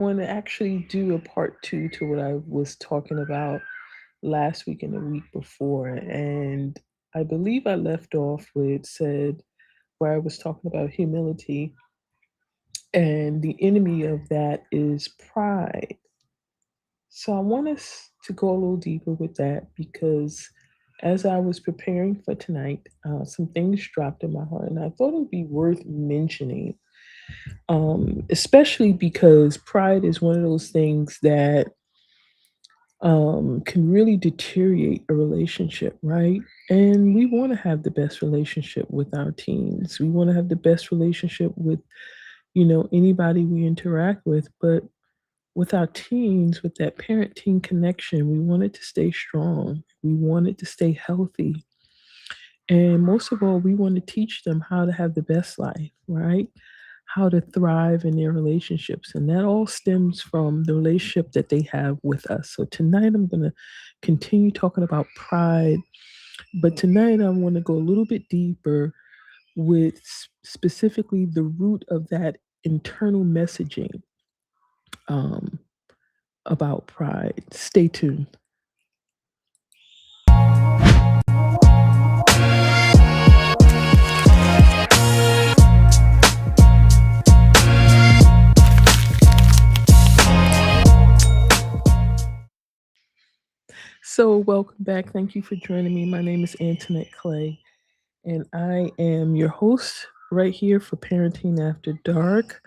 want to actually do a part two to what I was talking about last week and the week before. And I believe I left off with said where I was talking about humility, and the enemy of that is pride. So I want us to go a little deeper with that because as I was preparing for tonight, some things dropped in my heart, and I thought it would be worth mentioning, especially because pride is one of those things that can really deteriorate a relationship, right? And we want to have the best relationship with our teens. We want to have the best relationship with, anybody we interact with. But with our teens, with that parent teen connection, we want it to stay strong. We want it to stay healthy. And most of all, we want to teach them how to have the best life, right? How to thrive in their relationships. And that all stems from the relationship that they have with us. So tonight I'm going to continue talking about pride, but tonight I want to go a little bit deeper with specifically the root of that internal messaging um, about pride. Stay tuned. So, welcome back. Thank you for joining me. My name is Antoinette Clay, and I am your host right here for Parenting After Dark,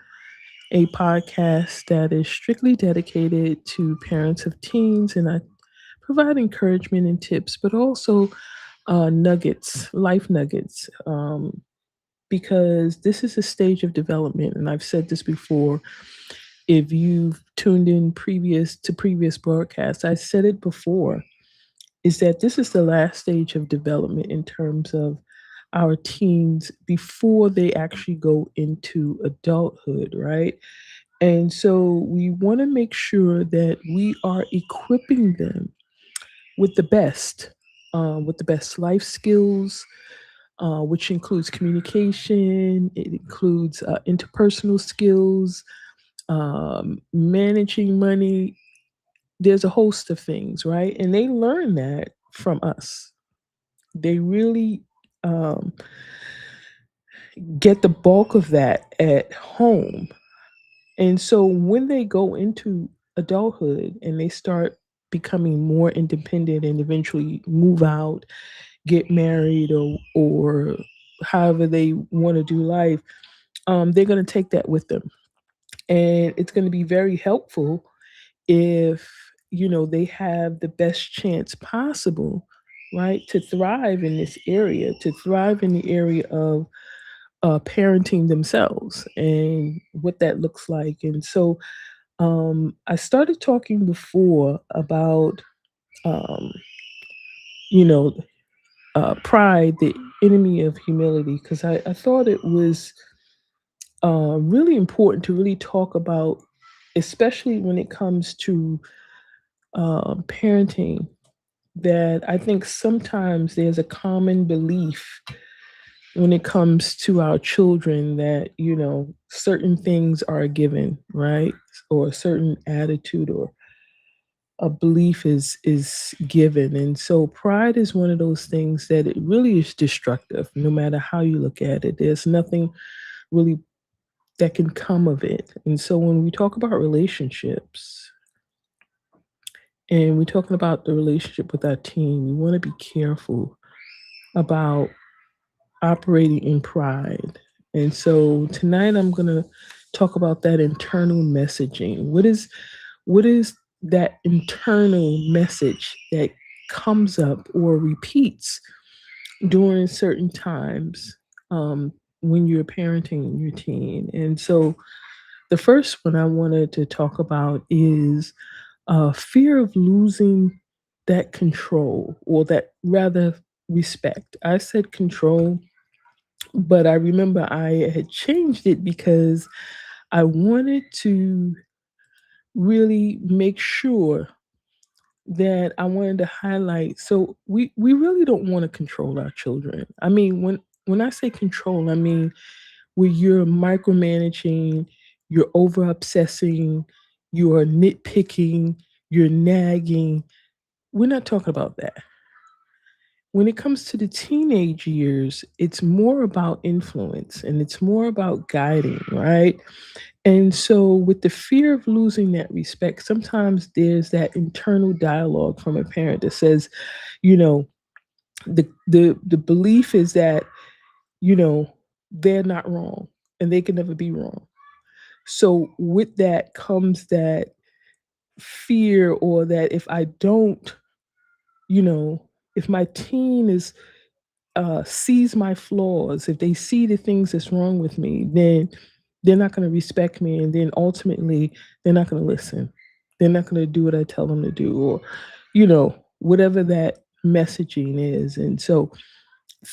a podcast that is strictly dedicated to parents of teens. And I provide encouragement and tips, but also nuggets, life nuggets, because this is a stage of development. And I've said this before. If you've tuned in previous broadcasts, I said it before, is that this is the last stage of development in terms of our teens before they actually go into adulthood, right? And so we want to make sure that we are equipping them with with the best life skills, which includes communication, it includes interpersonal skills, managing money. There's a host of things, right? And they learn that from us. They really um, get the bulk of that at home. And so when they go into adulthood and they start becoming more independent and eventually move out, get married, or however they want to do life, they're going to take that with them. And it's going to be very helpful if they have the best chance possible, right, to thrive in this area, to thrive in the area of parenting themselves and what that looks like. And so I started talking before about um, you know pride, the enemy of humility, because I thought it was really important to really talk about, especially when it comes to parenting, that I think sometimes there's a common belief when it comes to our children that, certain things are a given, right? Or a certain attitude or a belief is given. And so pride is one of those things that it really is destructive no matter how you look at it. There's nothing really that can come of it. And so when we talk about relationships and we're talking about the relationship with our team, we want to be careful about operating in pride. And so tonight I'm going to talk about that internal messaging. What is that internal message that comes up or repeats during certain times when you're parenting your teen? And so the first one I wanted to talk about is fear of losing that control, or that rather respect. I said control, but I remember I had changed it because I wanted to really make sure that I wanted to highlight. So we really don't want to control our children. I mean, when I say control, I mean where you're micromanaging, you're over obsessing, you are nitpicking, you're nagging. We're not talking about that. When it comes to the teenage years, it's more about influence and it's more about guiding, right? And so, with the fear of losing that respect, sometimes there's that internal dialogue from a parent that says, you know, the belief is that, you know, they're not wrong and they can never be wrong. So, with that comes that fear, or that if I don't, you know, if my teen is sees my flaws, if they see the things that's wrong with me, then they're not going to respect me, and then ultimately they're not going to listen. They're not going to do what I tell them to do, or whatever that messaging is. And so,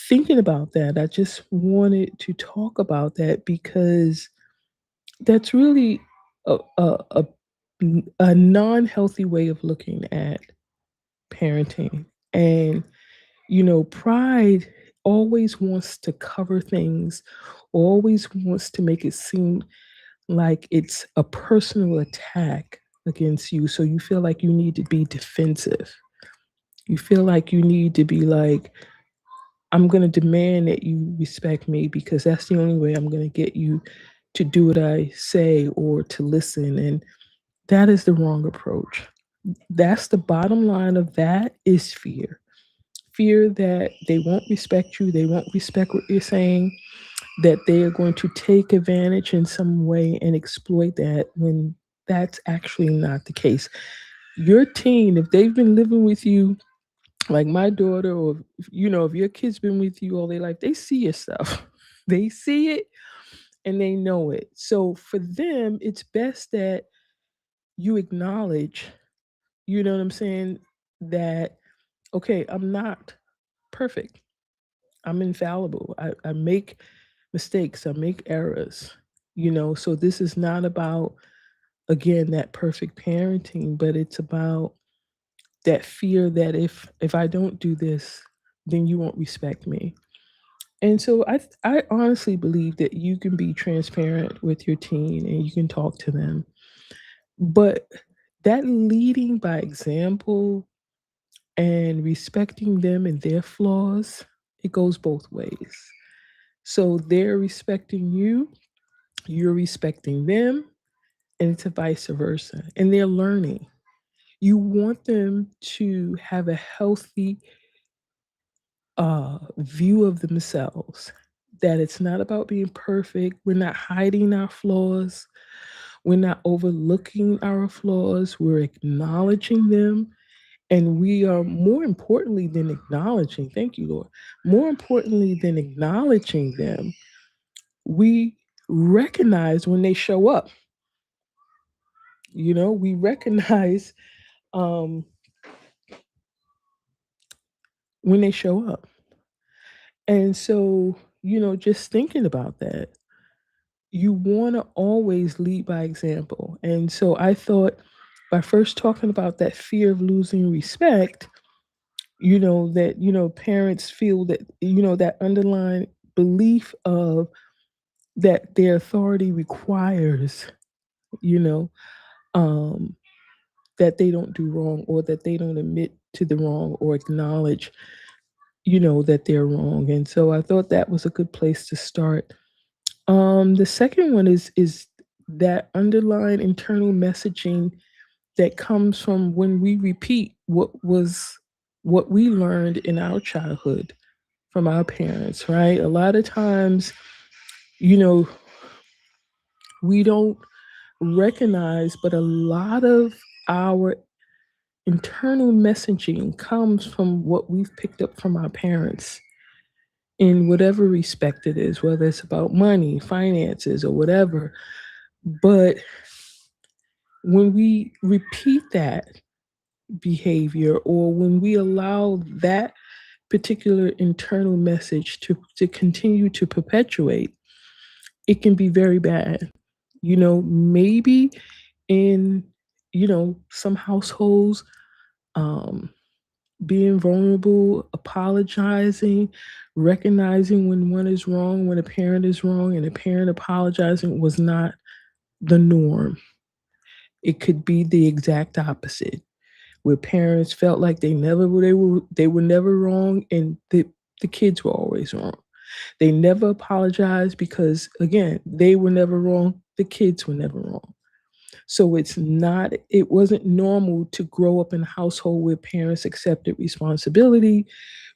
thinking about that, I just wanted to talk about that because that's really a a non-healthy way of looking at parenting. And pride always wants to cover things, always wants to make it seem like it's a personal attack against you. So you feel like you need to be defensive. You feel like you need to be like, I'm going to demand that you respect me because that's the only way I'm going to get you to do what I say or to listen. And that is the wrong approach. That's the bottom line of that is fear. Fear that they won't respect you, they won't respect what you're saying, that they are going to take advantage in some way and exploit that when that's actually not the case. Your teen, if they've been living with you, like my daughter, or if your kid's been with you all their life, they see your stuff. They see it and they know it. So for them, it's best that you acknowledge, you know what I'm saying, that okay, I'm not perfect. I'm infallible. I make mistakes, I make errors, so this is not about, again, that perfect parenting, but it's about that fear that if I don't do this, then you won't respect me. And so I honestly believe that you can be transparent with your teen and you can talk to them. But that leading by example and respecting them and their flaws, it goes both ways. So they're respecting you, you're respecting them, and it's a vice versa. And they're learning. You want them to have a healthy view of themselves, that it's not about being perfect. We're not hiding our flaws. We're not overlooking our flaws. We're acknowledging them. And we are, more importantly than acknowledging, thank you, Lord, more importantly than acknowledging them, we recognize when they show up. We recognize um, when they show up. And so, just thinking about that, you want to always lead by example. And so I thought by first talking about that fear of losing respect, that, parents feel that, that underlying belief of that their authority requires, you know, um, that they don't do wrong, or that they don't admit to the wrong or acknowledge, that they're wrong. And so I thought that was a good place to start. The second one is that underlying internal messaging that comes from when we repeat what we learned in our childhood from our parents, right? A lot of times, you know, we don't recognize, but a lot of our internal messaging comes from what we've picked up from our parents in whatever respect it is, whether it's about money, finances, or whatever. But when we repeat that behavior, or when we allow that particular internal message to continue to perpetuate, it can be very bad. Maybe in, some households, um, being vulnerable, apologizing, recognizing when one is wrong, when a parent is wrong, and a parent apologizing was not the norm. It could be the exact opposite, where parents felt like they were never wrong, and the kids were always wrong. They never apologized because, again, they were never wrong. The kids were never wrong. So it wasn't normal to grow up in a household where parents accepted responsibility,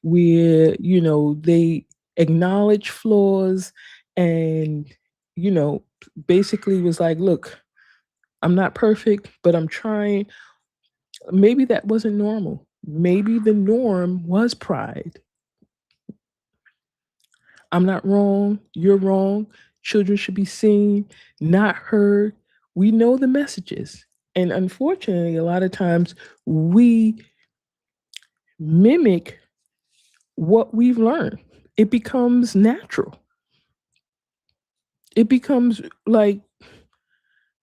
where, they acknowledge flaws and, you know, basically was like, look, I'm not perfect, but I'm trying. Maybe that wasn't normal. Maybe the norm was pride. I'm not wrong. You're wrong. Children should be seen, not heard. We know the messages. And unfortunately, a lot of times we mimic what we've learned. It becomes natural. It becomes like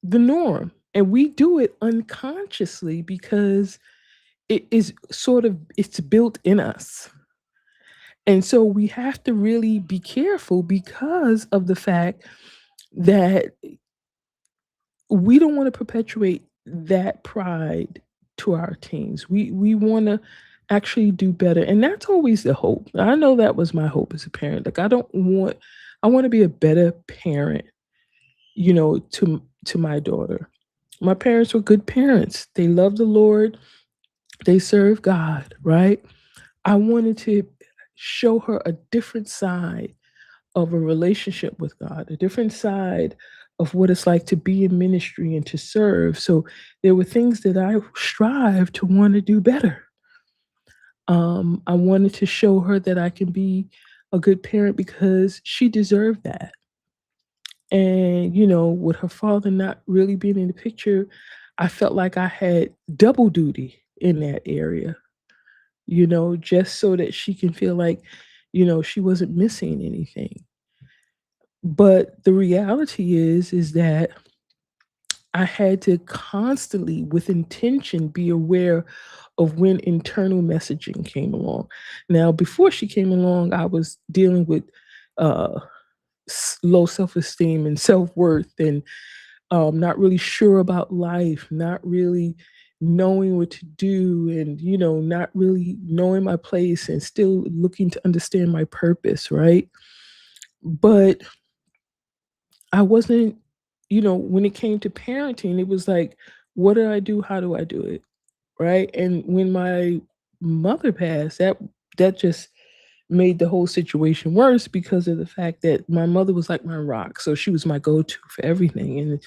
the norm. And we do it unconsciously because it's built in us. And so we have to really be careful because of the fact that we don't want to perpetuate that pride to our teens. We want to actually do better, and that's always the hope. I know that was my hope as a parent. Like I want to be a better parent, to my daughter. My parents were good parents. They loved the Lord. They served God, right? I wanted to show her a different side of a relationship with God, a different side of what it's like to be in ministry and to serve. So there were things that I strive to want to do better. I wanted to show her that I can be a good parent because she deserved that. And, with her father not really being in the picture, I felt like I had double duty in that area, just so that she can feel like, she wasn't missing anything. But the reality is that I had to constantly, with intention, be aware of when internal messaging came along. Now, before she came along, I was dealing with uh, low self esteem and self worth, and not really sure about life, not really knowing what to do, and, not really knowing my place and still looking to understand my purpose, right? But I wasn't, when it came to parenting, it was like, what do I do? How do I do it? Right. And when my mother passed, that just made the whole situation worse because of the fact that my mother was like my rock. So she was my go-to for everything. And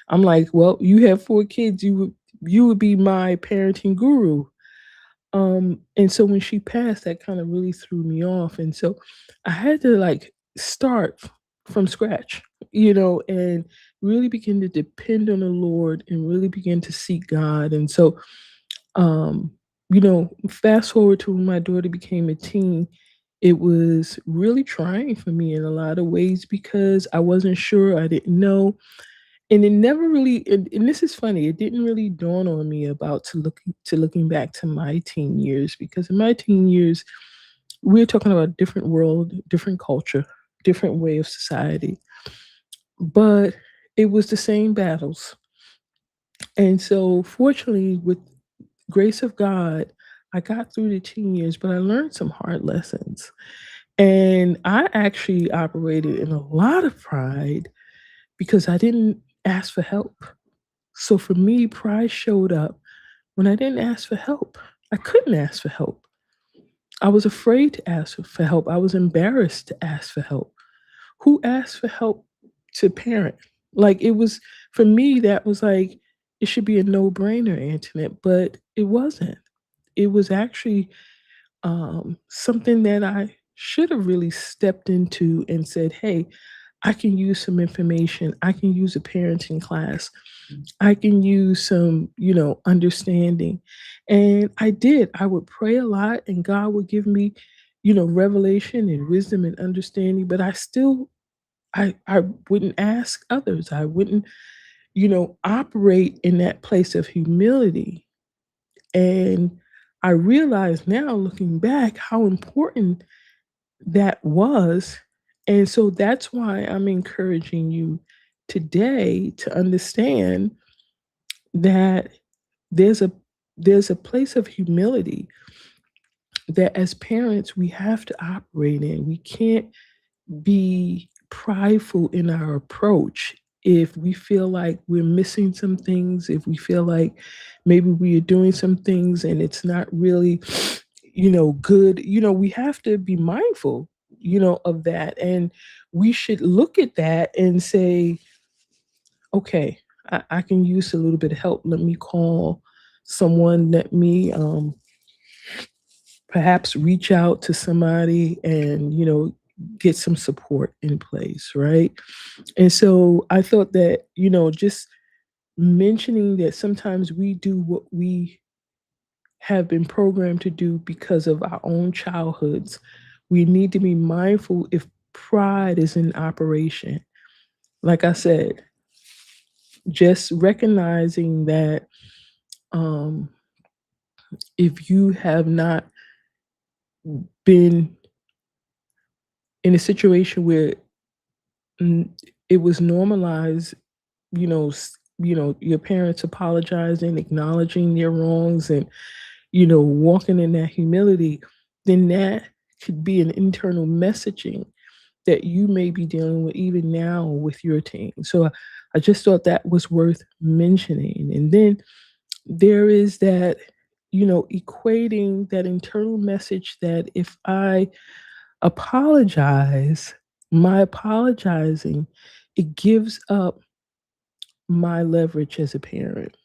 I'm like, well, you have 4 kids, you would be my parenting guru. And so when she passed, that kind of really threw me off. And so I had to like start from scratch, and really begin to depend on the Lord and really begin to seek God. And so, fast forward to when my daughter became a teen, it was really trying for me in a lot of ways because I wasn't sure, I didn't know. And it never really and this is funny, it didn't really dawn on me about looking back to my teen years, because in my teen years, we're talking about a different world, different culture, different way of society. But it was the same battles. And so fortunately, with grace of God, I got through the teen years, but I learned some hard lessons. And I actually operated in a lot of pride because I didn't ask for help. So for me, pride showed up when I didn't ask for help. I couldn't ask for help. I was afraid to ask for help. I was embarrassed to ask for help. Who asked for help to parent? Like it was for me, that was like it should be a no-brainer, Antoinette, but it wasn't. It was actually something that I should have really stepped into and said, hey, I can use some information. I can use a parenting class. I can use some, understanding. And I did. I would pray a lot and God would give me, revelation and wisdom and understanding, but I wouldn't ask others. I wouldn't, operate in that place of humility. And I realize now looking back how important that was. And so that's why I'm encouraging you today to understand that there's a there's a place of humility that as parents we have to operate in. We can't be prideful in our approach. If we feel like we're missing some things, if we feel like maybe we are doing some things and it's not really, good, we have to be mindful, of that. And we should look at that and say, okay, I can use a little bit of help. Let me call someone. Let me perhaps reach out to somebody and, get some support in place, right? And so I thought that, just mentioning that sometimes we do what we have been programmed to do because of our own childhoods. We need to be mindful if pride is in operation. Like I said, just recognizing that um, if you have not been in a situation where it was normalized, your parents apologizing, acknowledging their wrongs, and walking in that humility, then that could be an internal messaging that you may be dealing with even now with your team. So I just thought that was worth mentioning. And then there is that, equating that internal message that if I apologize, my apologizing, it gives up my leverage as a parent,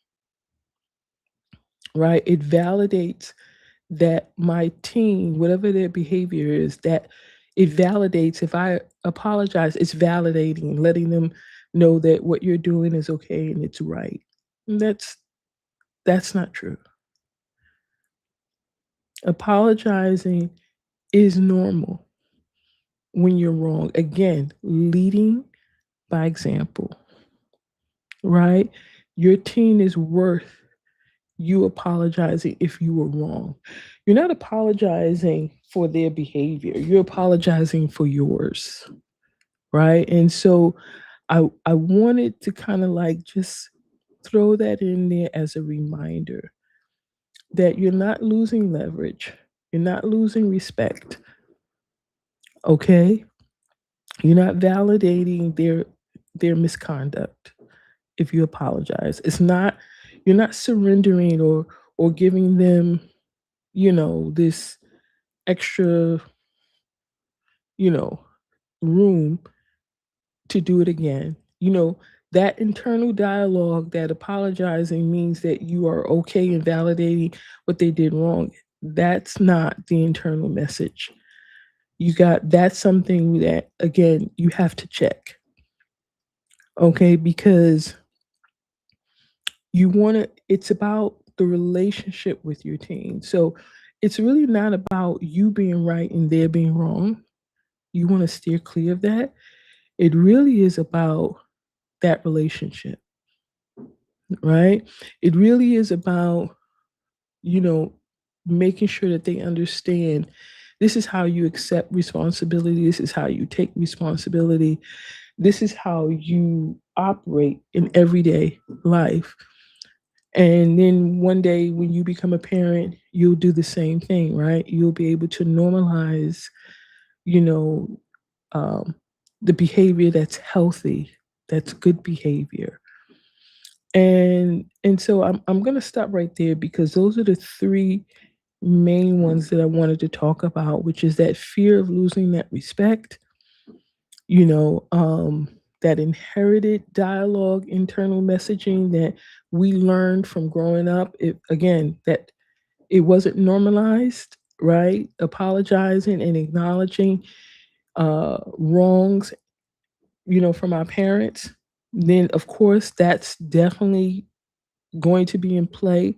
right? It validates that my teen, whatever their behavior is, that it validates if I apologize, it's validating, letting them know that what you're doing is okay and it's right. And that's not true. Apologizing is normal when you're wrong. Again, leading by example, right? Your teen is worth you apologizing if you were wrong. You're not apologizing for their behavior. You're apologizing for yours, right? And so I wanted to kind of like just throw that in there as a reminder that you're not losing leverage. You're not losing respect. Okay? You're not validating their misconduct if you apologize. It's not you're not surrendering or giving them, this extra, you know, room to do it again. That internal dialogue, that apologizing means that you are okay in validating what they did wrong. That's not the internal message. That's something that, again, you have to check. Okay. Because it's about the relationship with your team. So it's really not about you being right and they're being wrong. You want to steer clear of that. It really is about that relationship, right? It really is about, you know, making sure that they understand this is how you accept responsibility. This is how you take responsibility. This is how you operate in everyday life. And then one day when you become a parent, you'll do the same thing, right? You'll be able to normalize, you know, um, the behavior that's healthy, that's good behavior. And so I'm gonna stop right there because those are the three main ones that I wanted to talk about, which is that fear of losing that respect, you know, that inherited dialogue, internal messaging that we learned from growing up. That it wasn't normalized, right? Apologizing and acknowledging wrongs, from our parents. Then, of course, that's definitely going to be in play,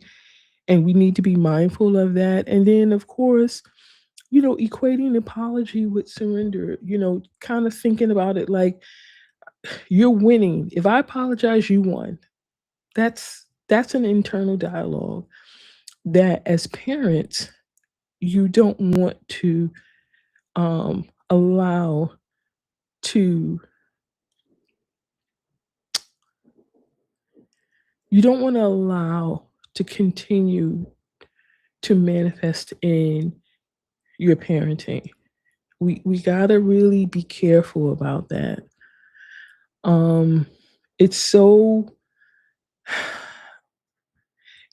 and we need to be mindful of that. And then, of course, equating apology with surrender, kind of thinking about it like you're winning. If I apologize, you won. That's an internal dialogue that as parents you don't want to allow to you don't want to allow to continue to manifest in your parenting. We gotta really be careful about that. Um, it's so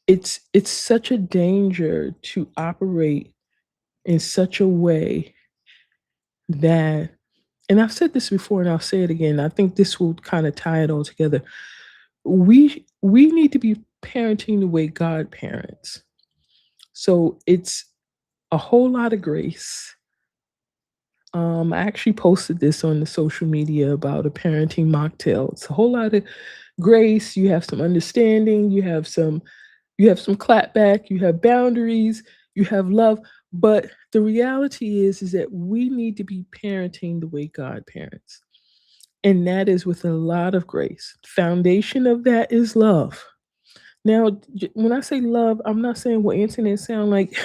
it's such a danger to operate in such a way that, and I've said this before and I'll say it again. I think this will kind of tie it all together. We need to be parenting the way God parents. So it's a whole lot of grace. I actually posted this on the social media about a parenting mocktail. It's a whole lot of grace. You have some understanding. You have some clapback. You have boundaries. You have love. But the reality is that we need to be parenting the way God parents, and that is with a lot of grace. Foundation of that is love. Now, when I say love, I'm not saying what internet sound like.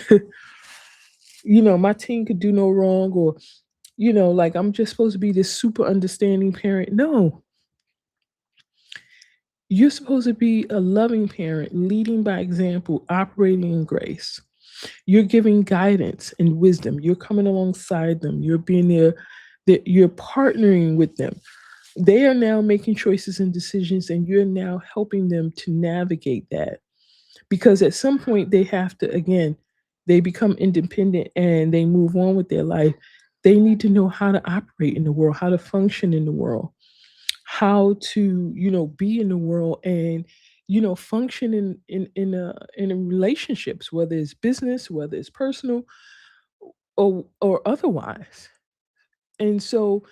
My teen could do no wrong, or like I'm just supposed to be this super understanding parent. No, you're supposed to be a loving parent, leading by example, operating in grace. You're giving guidance and wisdom. You're coming alongside them. You're being there, that you're partnering with them. They are now making choices and decisions, and you're now helping them to navigate that. Because at some point, they have to, again, they become independent and they move on with their life. They need to know how to operate in the world, how to function in the world, how to, be in the world, and function in relationships, whether it's business, whether it's personal, or otherwise. And so,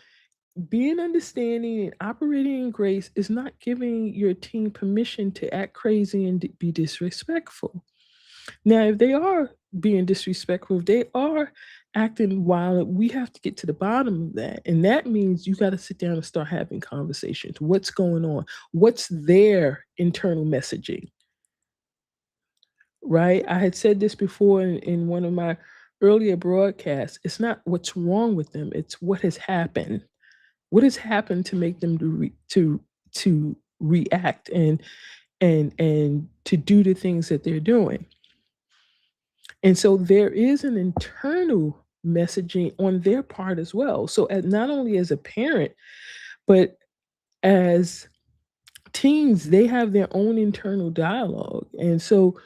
being understanding and operating in grace is not giving your team permission to act crazy and be disrespectful. Now, if they are being disrespectful, if they are acting wild, we have to get to the bottom of that. And that means you got to sit down and start having conversations. What's going on? What's their internal messaging, right? I had said this before in one of my earlier broadcasts. It's not what's wrong with them, it's what has happened. What has happened to make them to react and to do the things that they're doing. And so there is an internal messaging on their part as well. So not only as a parent, but as teens, they have their own internal dialogue. And so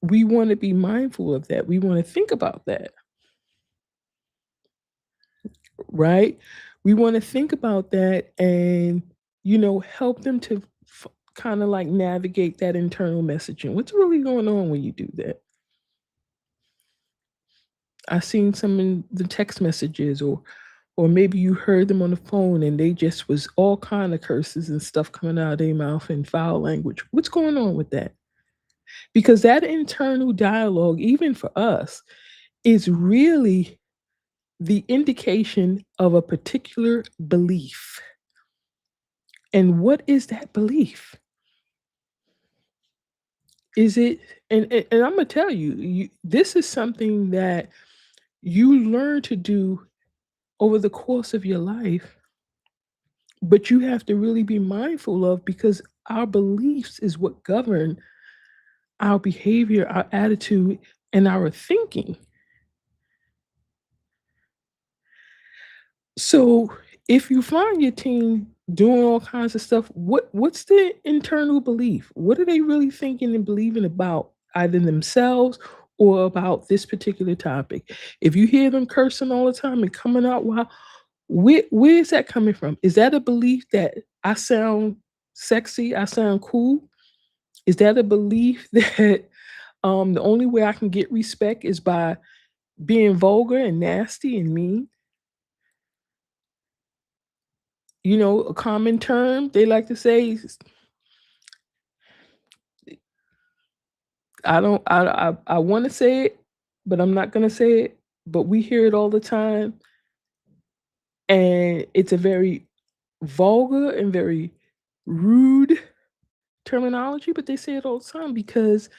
we want to be mindful of that. We want to think about that, right? We want to think about that and, help them to kind of like navigate that internal messaging. What's really going on when you do that? I seen some in the text messages, or maybe you heard them on the phone and they just was all kind of curses and stuff coming out of their mouth and foul language. What's going on with that? Because that internal dialogue, even for us, is really the indication of a particular belief. And what is that belief? Is it, and I'm gonna tell you, this is something that you learn to do over the course of your life, but you have to really be mindful of, because our beliefs is what govern our behavior, our attitude, and our thinking. So if you find your team doing all kinds of stuff, what's the internal belief? What are they really thinking and believing about either themselves or about this particular topic? If you hear them cursing all the time and coming out wild, where is that coming from? Is that a belief that I sound sexy, I sound cool? Is that a belief that the only way I can get respect is by being vulgar and nasty and mean? A common term they like to say is, I don't I want to say it, but I'm not going to say it, but we hear it all the time, and it's a very vulgar and very rude terminology, but they say it all the time because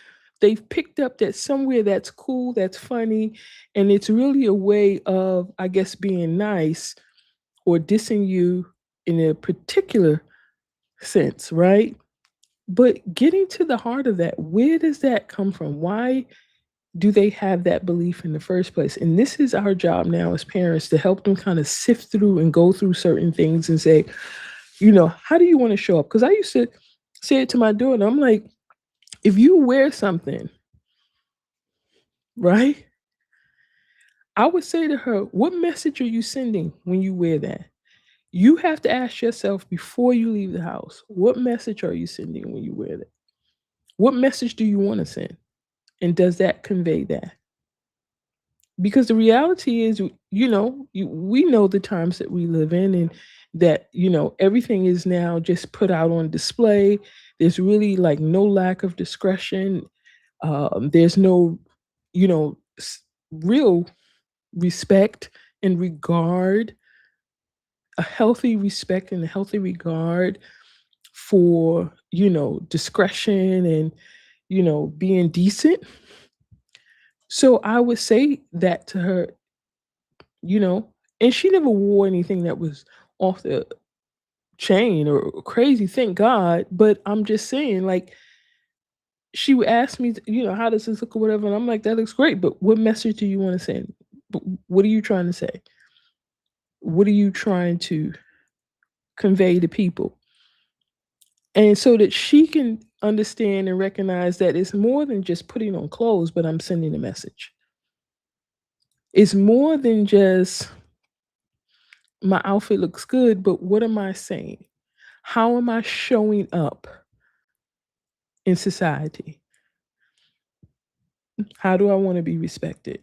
they've picked up that somewhere that's cool, that's funny, and it's really a way of, I guess, being nice or dissing you in a particular sense, right? But getting to the heart of that, where does that come from? Why do they have that belief in the first place? And this is our job now as parents to help them kind of sift through and go through certain things and say, how do you want to show up? Because I used to say it to my daughter. I'm like, if you wear something, right? I would say to her, what message are you sending when you wear that? You have to ask yourself before you leave the house, what message are you sending when you wear that? What message do you want to send? And does that convey that? Because the reality is, we know the times that we live in, and that, everything is now just put out on display. There's really like no lack of discretion. There's no, real respect and regard, a healthy respect and a healthy regard for, discretion and, being decent. So I would say that to her, you know, and she never wore anything that was off the chain or crazy, thank God. But I'm just saying, like, she would ask me, how does this look or whatever, and I'm like, that looks great, but what message do you want to send? What are you trying to say? What are you trying to convey to people? And so that she can understand and recognize that it's more than just putting on clothes, but I'm sending a message. It's more than just my outfit looks good, but what am I saying? How am I showing up in society? How do I want to be respected?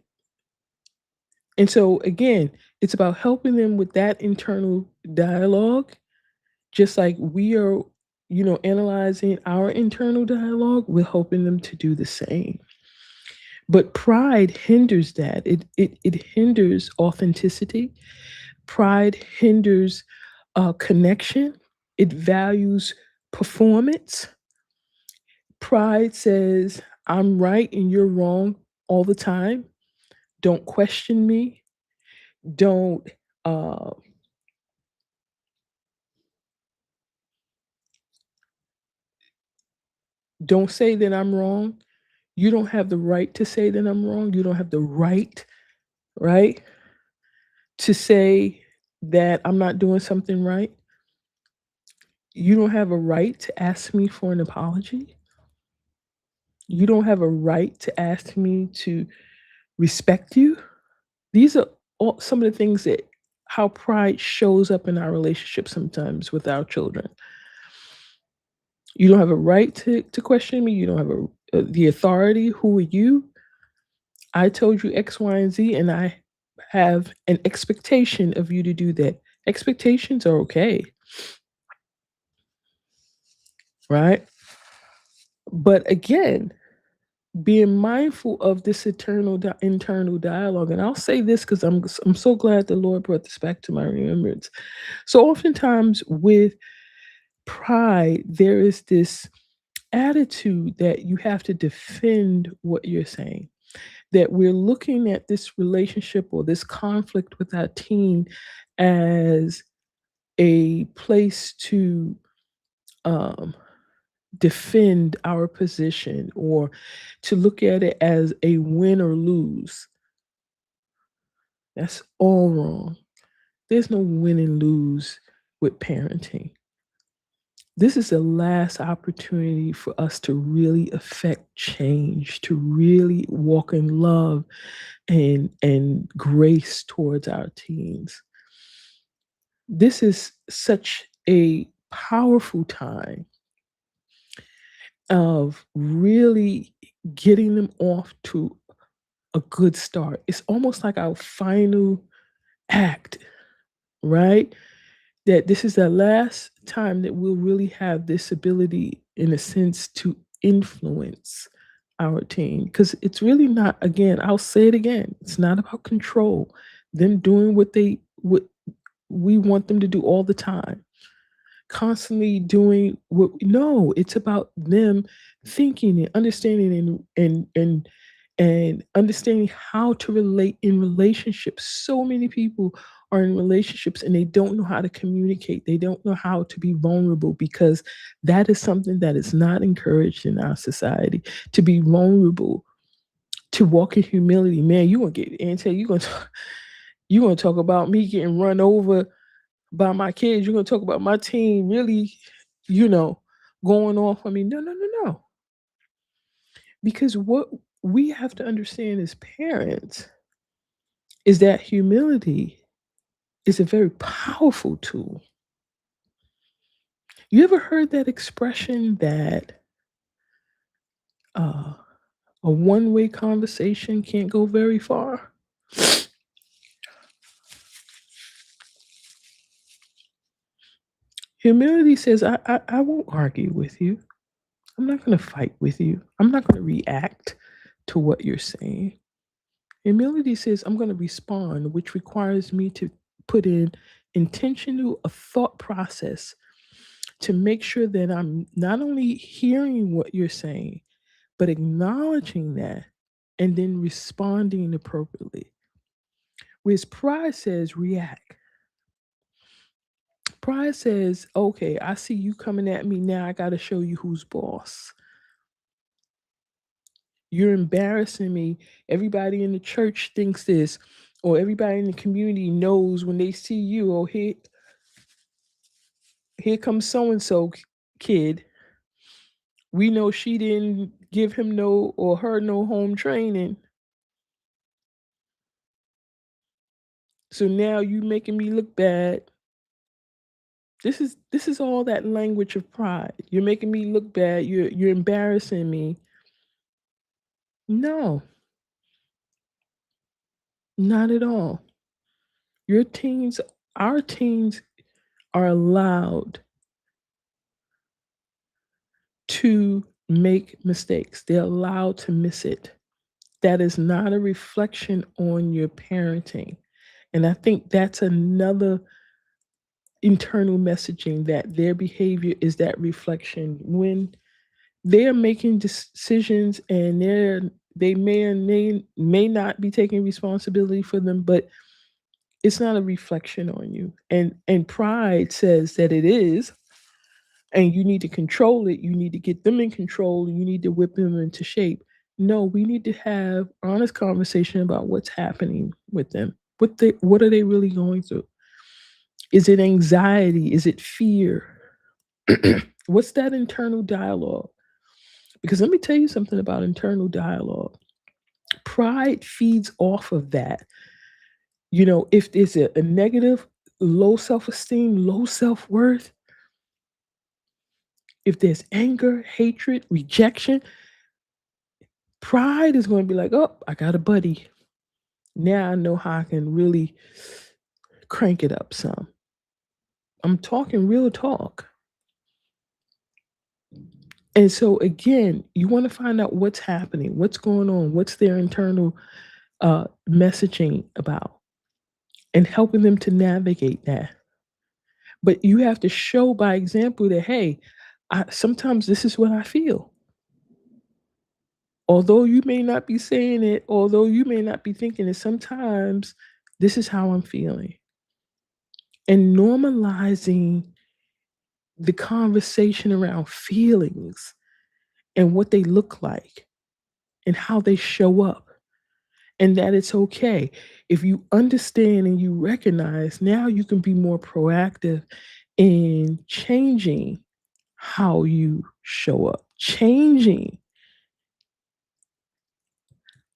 And so, again, it's about helping them with that internal dialogue, just like we are, analyzing our internal dialogue, we're helping them to do the same. But pride hinders that. It hinders authenticity. Pride hinders connection. It values performance. Pride says, I'm right and you're wrong all the time. Don't question me. Don't uh, don't say that I'm wrong. You don't have the right to say that I'm wrong. You don't have the right, to say that I'm not doing something right. You don't have a right to ask me for an apology. You don't have a right to ask me to respect you. These are all some of the things that how pride shows up in our relationship sometimes with our children. You don't have a right to question me. You don't have the authority. Who are you? I told you X, Y, and Z, and I have an expectation of you to do that. Expectations are okay, right? But again, being mindful of this internal dialogue, and I'll say this because I'm so glad the Lord brought this back to my remembrance. So oftentimes with pride, there is this attitude that you have to defend what you're saying. That we're looking at this relationship or this conflict with our teen as a place to um, defend our position, or to look at it as a win or lose. That's all wrong. There's no win and lose with parenting. This is the last opportunity for us to really affect change, to really walk in love and grace towards our teens. This is such a powerful time of really getting them off to a good start. It's almost like our final act, right? That this is the last time that we'll really have this ability, in a sense, to influence our team. Because it's really not, again, I'll say it again, it's not about control, them doing what we want them to do all the time, constantly doing what, no, it's about them thinking and understanding and understanding how to relate in relationships. So many people are in relationships and they don't know how to communicate. They don't know how to be vulnerable because that is something that is not encouraged in our society. To be vulnerable, to walk in humility. Man, you gonna get Ante, you gonna talk about me getting run over by my kids. You're gonna talk about my team really, you know, going off on me. No, no, no, no. Because what we have to understand as parents is that humility is a very powerful tool. You ever heard that expression that uh, a one-way conversation can't go very far? Humility says, I won't argue with you. I'm not going to fight with you. I'm not going to react to what you're saying. Humility says, I'm going to respond, which requires me to put in intentional a thought process to make sure that I'm not only hearing what you're saying, but acknowledging that and then responding appropriately. Whereas pride says react. Pride says, okay, I see you coming at me now. I got to show you who's boss. You're embarrassing me. Everybody in the church thinks this, or everybody in the community knows when they see you. Oh, here comes so and so kid. We know she didn't give him no or her no home training. So now you making me look bad. This is all that language of pride. You're making me look bad. You're embarrassing me. No, not at all. Your teens, our teens are allowed to make mistakes. They're allowed to miss it. That is not a reflection on your parenting. And I think that's another internal messaging that their behavior is that reflection when they're making decisions and they may or may not be taking responsibility for them, but it's not a reflection on you. And pride says that it is, and you need to control it. You need to get them in control. You need to whip them into shape. No, we need to have honest conversation about what's happening with them. What are they really going through? Is it anxiety? Is it fear? What's that internal dialogue? Because let me tell you something about internal dialogue. Pride feeds off of that. If there's a negative, low self esteem, low self worth, if there's anger, hatred, rejection, pride is going to be like, oh, I got a buddy. Now I know how I can really crank it up some. I'm talking real talk. And so, again, you want to find out what's happening, what's going on, what's their internal messaging about, and helping them to navigate that. But you have to show by example that, hey, sometimes this is what I feel. Although you may not be saying it, although you may not be thinking it, sometimes this is how I'm feeling. And normalizing the conversation around feelings and what they look like and how they show up, and that it's okay. If you understand and you recognize, now you can be more proactive in changing how you show up, changing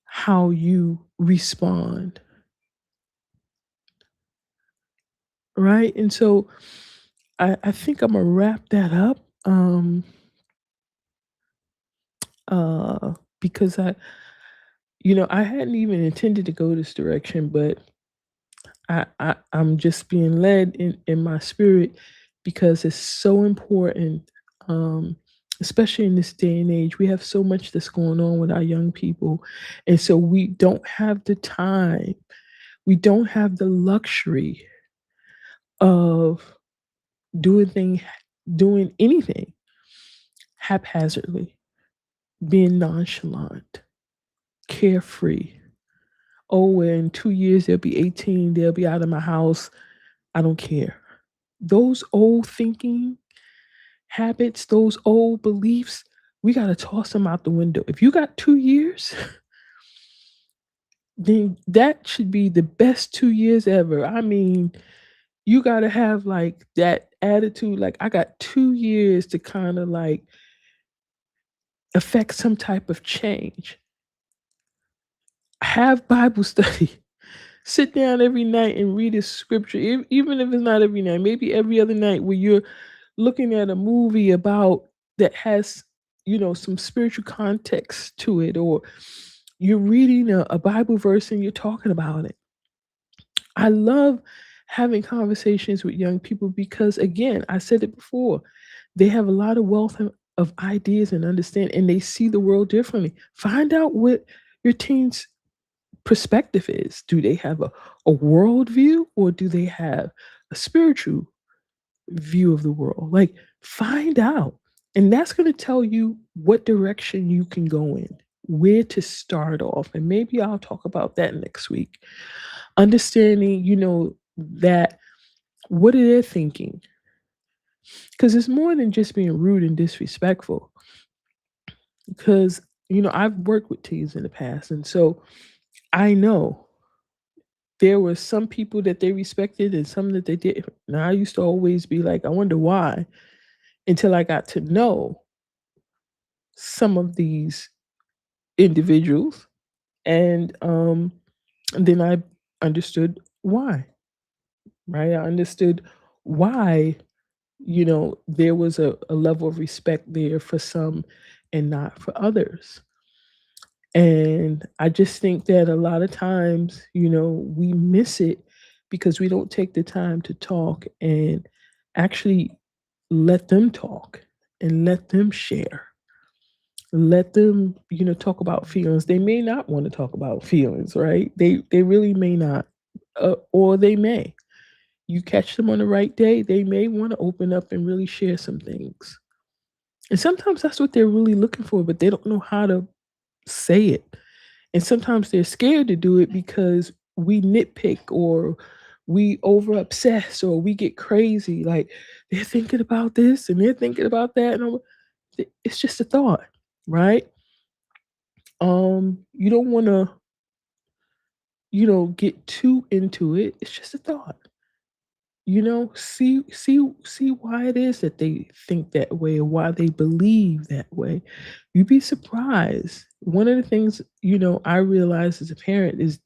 how you respond, right? And so I think I'm gonna wrap that up. Because I hadn't even intended to go this direction, but I'm just being led in my spirit because it's so important, especially in this day and age. We have so much that's going on with our young people. And so we don't have the time, we don't have the luxury of doing anything haphazardly, being nonchalant, carefree, Oh, in 2 years they'll be 18, they'll be out of my house. I don't care. Those old thinking habits, those old beliefs, we got to toss them out the window. If you got 2 years, then that should be the best 2 years ever. I mean, you got to have like that attitude. Like, I got 2 years to kind of like affect some type of change. Have Bible study. Sit down every night and read a scripture, even if it's not every night, maybe every other night where you're looking at a movie about that has, some spiritual context to it, or you're reading a Bible verse and you're talking about it. I love having conversations with young people because, again, I said it before, they have a lot of wealth of ideas and understand, and they see the world differently. Find out what your teens perspective is. Do they have a world view, or do they have a spiritual view of the world? Like, find out. And that's going to tell you what direction you can go in, where to start off. And maybe I'll talk about that next week. Understanding, that what are they thinking? Because it's more than just being rude and disrespectful. Because, I've worked with teens in the past. And so I know there were some people that they respected and some that they didn't. And I used to always be like, I wonder why, until I got to know some of these individuals. And then I understood why, right? I understood why, there was a level of respect there for some and not for others. And I just think that a lot of times, we miss it because we don't take the time to talk and actually let them talk and let them share. Let them, talk about feelings. They may not want to talk about feelings, right? They really may not. Or they may. You catch them on the right day, they may want to open up and really share some things. And sometimes that's what they're really looking for, but they don't know how to say it. And sometimes they're scared to do it because we nitpick, or we over obsess, or we get crazy. Like, they're thinking about this and they're thinking about that. And it's just a thought, right? You don't want to, get too into it. It's just a thought. See why it is that they think that way, or why they believe that way. You'd be surprised. One of the things, I realize as a parent is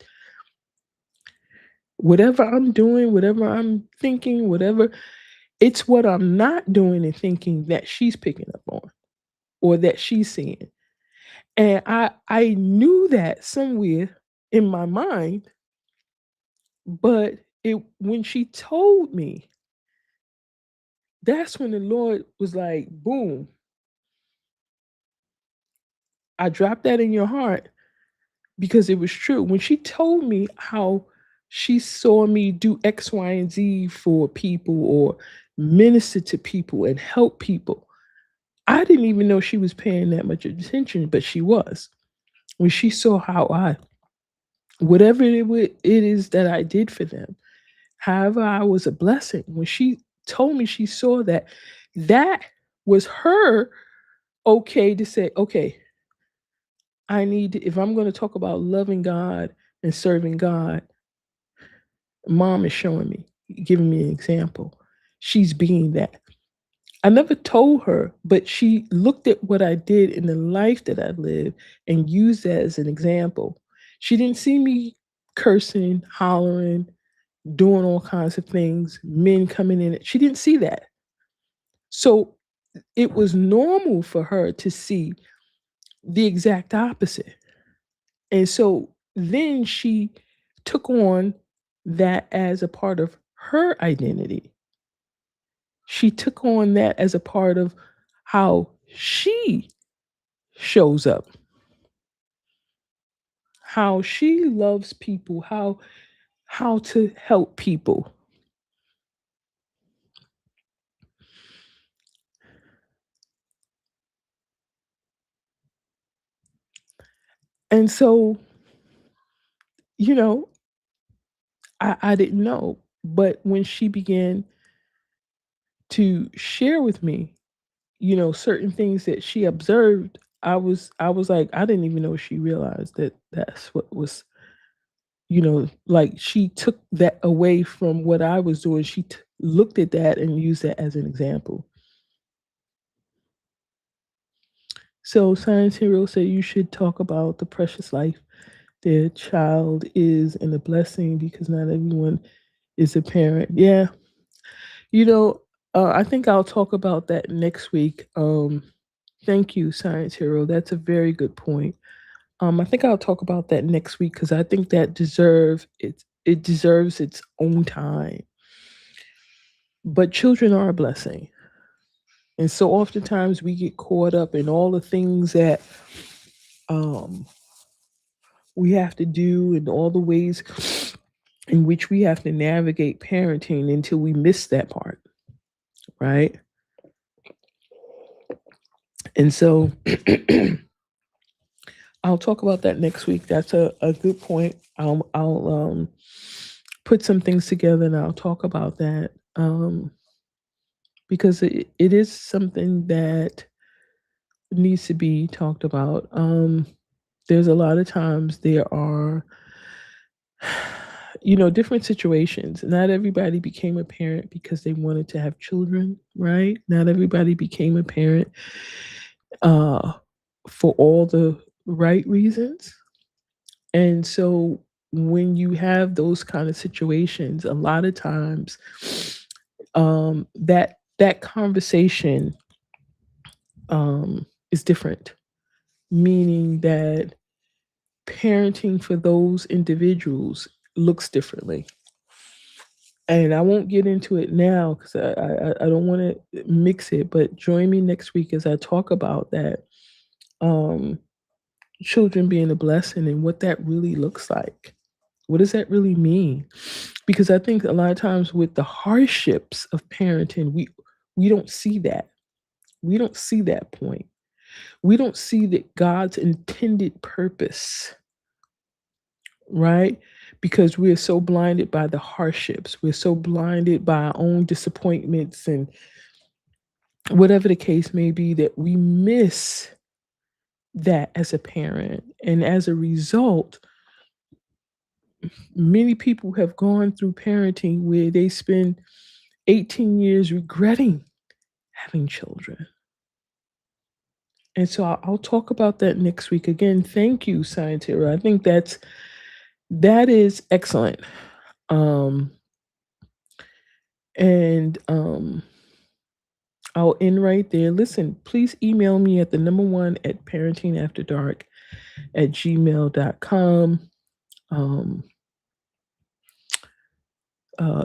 whatever I'm doing, whatever I'm thinking, whatever, it's what I'm not doing and thinking that she's picking up on, or that she's seeing. And I knew that somewhere in my mind, but it when she told me, that's when the Lord was like, boom, I dropped that in your heart, because it was true. When she told me how she saw me do X, Y, and Z for people, or minister to people and help people, I didn't even know she was paying that much attention, but she was. When she saw how whatever it is that I did for them, however I was a blessing, when she told me she saw that, that was her okay to say, okay, if I'm going to talk about loving God and serving God, mom is showing me, giving me an example. She's being that. I never told her, but she looked at what I did in the life that I lived and used that as an example. She didn't see me cursing, hollering, doing all kinds of things, men coming in. She didn't see that. So it was normal for her to see the exact opposite. And so then she took on that as a part of her identity. She took on that as a part of how she shows up, how she loves people, how to help people. And so, you know, I didn't know. But when she began to share with me, certain things that she observed, I was like, I didn't even know she realized that that's what was, like she took that away from what I was doing. She looked at that and used that as an example. So Science Hero said you should talk about the precious life their child is and a blessing because not everyone is a parent. Yeah, you know, I think I'll talk about that next week. Thank you, Science Hero. That's a very good point. I think I'll talk about that next week because I think that deserve it. It deserves its own time. But children are a blessing, and so oftentimes we get caught up in all the things that um, we have to do and all the ways in which we have to navigate parenting until we miss that part, right? And so I'll talk about that next week. That's a good point. I'll put some things together and I'll talk about that because it is something that needs to be talked about. There's a lot of times there are, different situations. Not everybody became a parent because they wanted to have children, right? Not everybody became a parent uh, for all the right reasons. And so when you have those kind of situations, a lot of times that conversation is different, meaning that parenting for those individuals looks differently. And I won't get into it now because I don't want to mix it. But join me next week as I talk about that um, children being a blessing and what that really looks like. What does that really mean? Because I think a lot of times with the hardships of parenting, we don't see that. We don't see that point. We don't see that God's intended purpose, right? Because we're so blinded by the hardships. We're so blinded by our own disappointments and whatever the case may be that we miss that as a parent. And as a result, many people have gone through parenting where they spend 18 years regretting having children. And so I'll talk about that next week. Again, thank you, Scientira. I think that is excellent. Um, and I'll end right there. Listen, please email me at the number one at parentingafterdark@gmail.com. Um,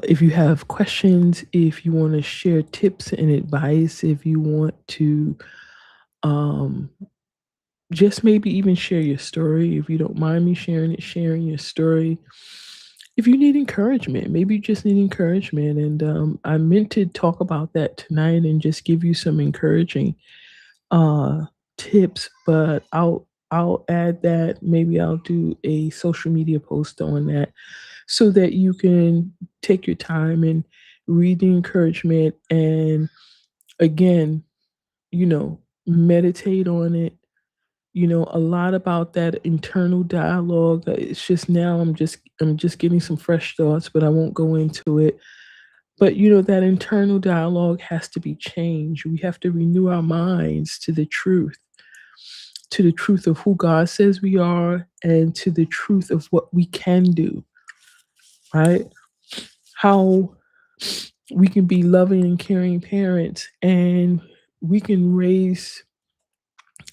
if you have questions, if you want to share tips and advice, if you want to um, just maybe even share your story, if you don't mind me sharing it, sharing your story. If you need encouragement, maybe you just need encouragement. And I meant to talk about that tonight and just give you some encouraging uh, tips, but I'll add that. Maybe I'll do a social media post on that so that you can take your time and read the encouragement and again, meditate on it. A lot about that internal dialogue. It's just now I'm just getting some fresh thoughts, but I won't go into it. But that internal dialogue has to be changed. We have to renew our minds to the truth of who God says we are and to the truth of what we can do, right? How we can be loving and caring parents and we can raise,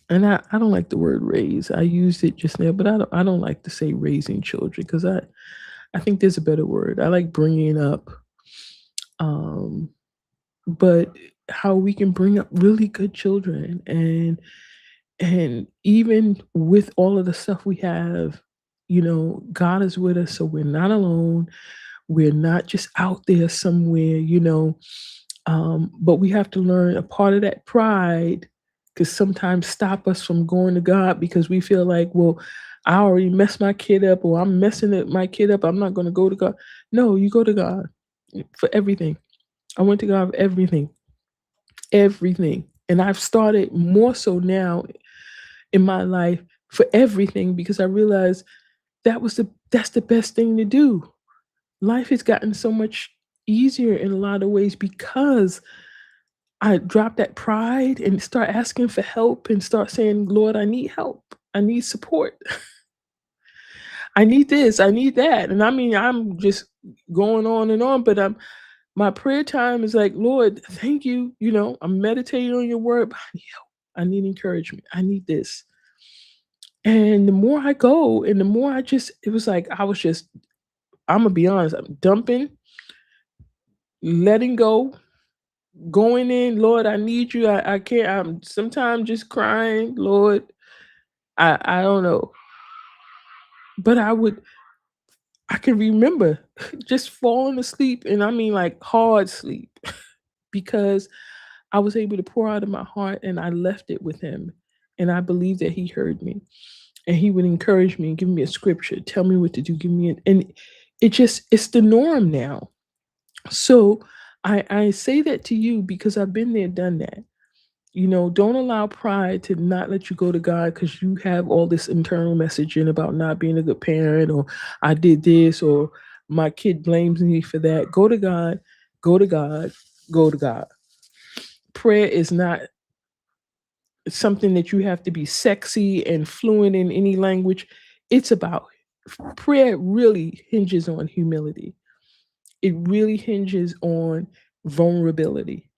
and I don't like the word raise. I used it just now, but I don't like to say raising children because I think there's a better word. I like bringing up, um, but how we can bring up really good children and even with all of the stuff we have, God is with us, so we're not alone. We're not just out there somewhere, but we have to learn a part of that pride. could sometimes stop us from going to God because we feel like, well, I already messed my kid up, or I'm messing my kid up. I'm not going to go to God. No, you go to God for everything. I went to God for everything, everything. And I've started more so now in my life for everything because I realized that's the best thing to do. Life has gotten so much easier in a lot of ways because I dropped that pride and start asking for help and start saying, Lord, I need help. I need support. I need this. I need that. And I mean, I'm just going on and on, but my prayer time is like, Lord, thank you. You know, I'm meditating on your word, but I need help. I need encouragement. I need this. And the more I go and the more it was like I was just, I'm gonna be honest, I'm dumping, letting go, going in, Lord, I need you. I can't, I'm sometimes just crying, Lord. I don't know. But I can remember just falling asleep, and I mean like hard sleep, because I was able to pour out of my heart and I left it with him. And I believe that he heard me and he would encourage me and give me a scripture, tell me what to do, give me and it's the norm now. So I say that to you because I've been there, done that. You know, don't allow pride to not let you go to God because you have all this internal messaging about not being a good parent, or I did this, or my kid blames me for that. Go to God, go to God, go to God. Prayer is not something that you have to be sexy and fluent in any language. It's about prayer really hinges on humility. It really hinges on vulnerability.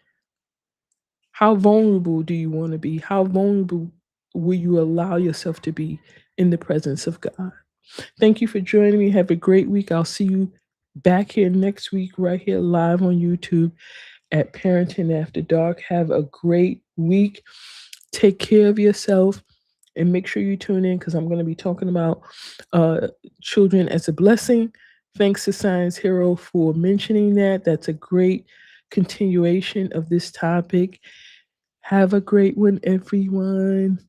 How vulnerable do you want to be? How vulnerable will you allow yourself to be in the presence of God? Thank you for joining me. Have a great week. I'll see you back here next week, right here live on YouTube at Parenting After Dark. Have a great week. Take care of yourself and make sure you tune in because I'm going to be talking about uh, children as a blessing. Thanks to Science Hero for mentioning that. That's a great continuation of this topic. Have a great one, everyone.